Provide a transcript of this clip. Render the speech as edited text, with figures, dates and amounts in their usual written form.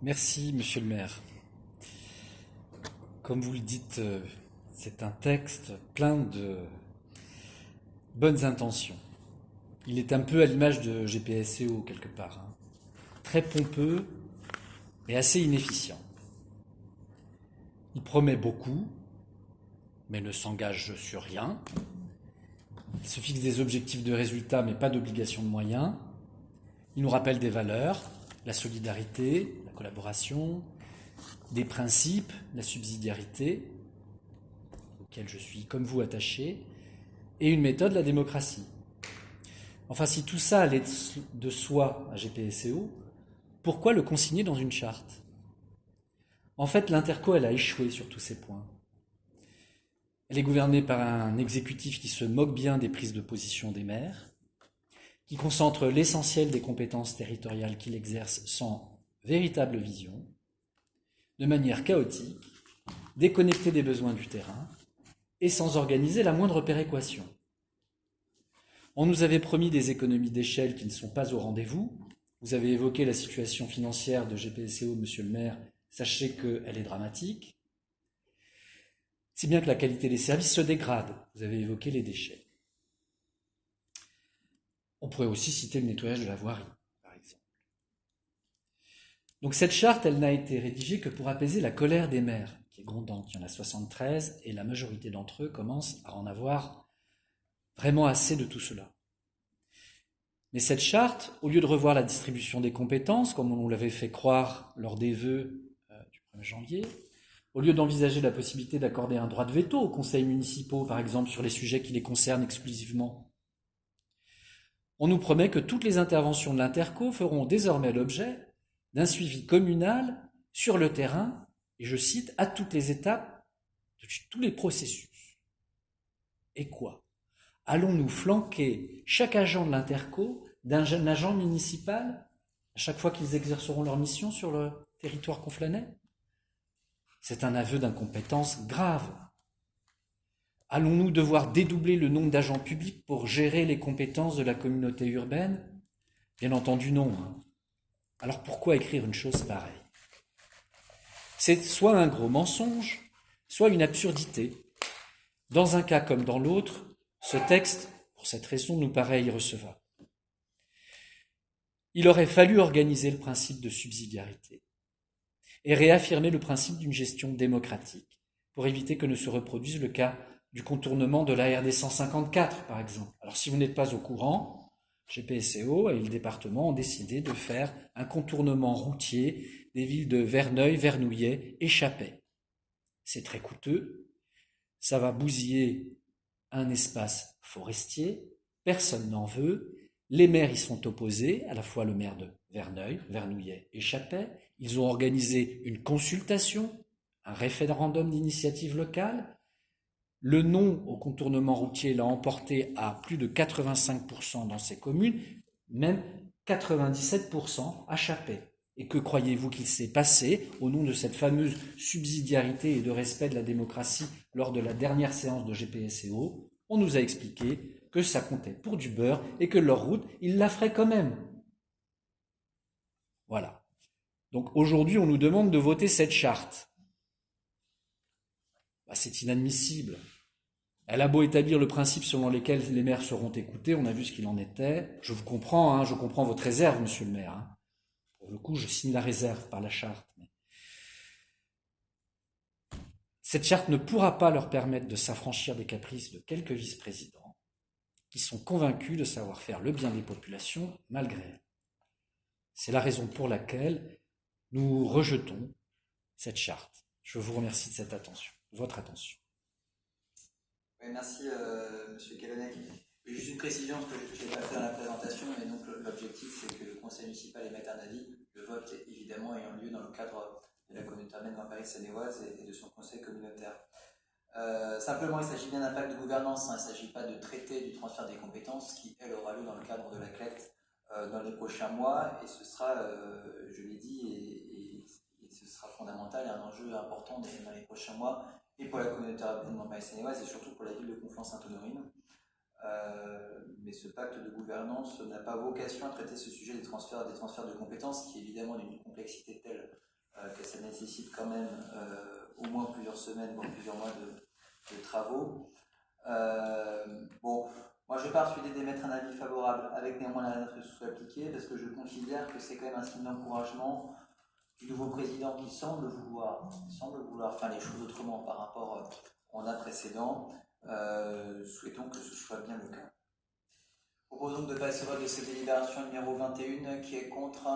Merci, monsieur le maire. Comme vous le dites, c'est un texte plein de bonnes intentions. Il est un peu à l'image de GPSEO quelque part, hein. Très pompeux et assez inefficient. Il promet beaucoup, mais ne s'engage sur rien. Il se fixe des objectifs de résultats, mais pas d'obligation de moyens. Il nous rappelle des valeurs, la solidarité, la collaboration, des principes, la subsidiarité, auxquels je suis comme vous attaché, et une méthode, la démocratie. Enfin, si tout ça allait de soi à GPSEO, pourquoi le consigner dans une charte? En fait, l'Interco, elle a échoué sur tous ces points. Elle est gouvernée par un exécutif qui se moque bien des prises de position des maires, qui concentre l'essentiel des compétences territoriales qu'il exerce sans véritable vision, de manière chaotique, déconnectée des besoins du terrain et sans organiser la moindre péréquation. On nous avait promis des économies d'échelle qui ne sont pas au rendez-vous. Vous avez évoqué la situation financière de GPSEO, monsieur le maire. Sachez qu'elle est dramatique. Si bien que la qualité des services se dégrade. Vous avez évoqué les déchets. On pourrait aussi citer le nettoyage de la voirie, par exemple. Donc cette charte, elle n'a été rédigée que pour apaiser la colère des maires, qui est grondante. Il y en a 73 et la majorité d'entre eux commencent à en avoir vraiment assez de tout cela. Mais cette charte, au lieu de revoir la distribution des compétences, comme on nous l'avait fait croire lors des vœux du 1er janvier, au lieu d'envisager la possibilité d'accorder un droit de veto aux conseils municipaux, par exemple, sur les sujets qui les concernent exclusivement, on nous promet que toutes les interventions de l'Interco feront désormais l'objet d'un suivi communal sur le terrain, et je cite, à toutes les étapes de tous les processus. Et quoi? Allons-nous flanquer chaque agent de l'Interco d'un agent municipal à chaque fois qu'ils exerceront leur mission sur le territoire conflanais? C'est un aveu d'incompétence grave. Allons-nous devoir dédoubler le nombre d'agents publics pour gérer les compétences de la communauté urbaine? Bien entendu non, hein. Alors pourquoi écrire une chose pareille? C'est soit un gros mensonge, soit une absurdité. Dans un cas comme dans l'autre, ce texte, pour cette raison, nous paraît irrecevable. Il aurait fallu organiser le principe de subsidiarité et réaffirmer le principe d'une gestion démocratique pour éviter que ne se reproduise le cas du contournement de la RD 154, par exemple. Alors si vous n'êtes pas au courant, GPSEO et le département ont décidé de faire un contournement routier des villes de Verneuil, Vernouillet et Chappais. C'est très coûteux, ça va bousiller un espace forestier, personne n'en veut, les maires y sont opposés, à la fois le maire de Verneuil, Vernouillet et Chappais. Ils ont organisé une consultation, un référendum d'initiative locale. Le non au contournement routier l'a emporté à plus de 85% dans ces communes, même 97% à Chappais. Et que croyez-vous qu'il s'est passé au nom de cette fameuse subsidiarité et de respect de la démocratie lors de la dernière séance de GPSEO? On nous a expliqué que ça comptait pour du beurre et que leur route, ils la feraient quand même. Voilà. Donc aujourd'hui, on nous demande de voter cette charte. C'est inadmissible. Elle a beau établir le principe selon lequel les maires seront écoutés, on a vu ce qu'il en était. Je vous comprends, hein, je comprends votre réserve, monsieur le maire, hein. Pour le coup, je signe la réserve par la charte. Mais cette charte ne pourra pas leur permettre de s'affranchir des caprices de quelques vice-présidents qui sont convaincus de savoir faire le bien des populations malgré elles. C'est la raison pour laquelle nous rejetons cette charte. Je vous remercie de cette attention, de votre attention. Oui, merci, Monsieur Calonec. Juste une précision, parce que je n'ai pas fait dans la présentation, et donc l'objectif, c'est que le conseil municipal émette un avis, le vote évidemment ayant lieu dans le cadre de la communauté urbaine Grand Paris Seine-et-Oise et de son conseil communautaire. Simplement, il s'agit bien d'un pacte de gouvernance, hein, il ne s'agit pas de traiter du transfert des compétences qui, elle, aura lieu dans le cadre de la CLET dans les prochains mois, et ce sera, je l'ai dit, et ce sera fondamental et un enjeu important dans les prochains mois, et pour la communauté urbaine Grand Paris Seine-et-Oise, et surtout pour la ville de Conflans-Sainte-Honorine. Mais ce pacte de gouvernance n'a pas vocation à traiter ce sujet des transferts de compétences, qui est évidemment d'une complexité telle que ça nécessite quand même au moins plusieurs semaines, voire plusieurs mois de travaux. Bon, moi je pars sur l'idée d'émettre un avis favorable avec néanmoins la réserve que ce soit appliqué, parce que je considère que c'est quand même un signe d'encouragement du nouveau président qui semble vouloir faire les choses autrement par rapport au mandat précédent. Souhaitons que ce soit bien le cas. Je propose donc de passer au vote de cette délibération numéro 21 qui est contre.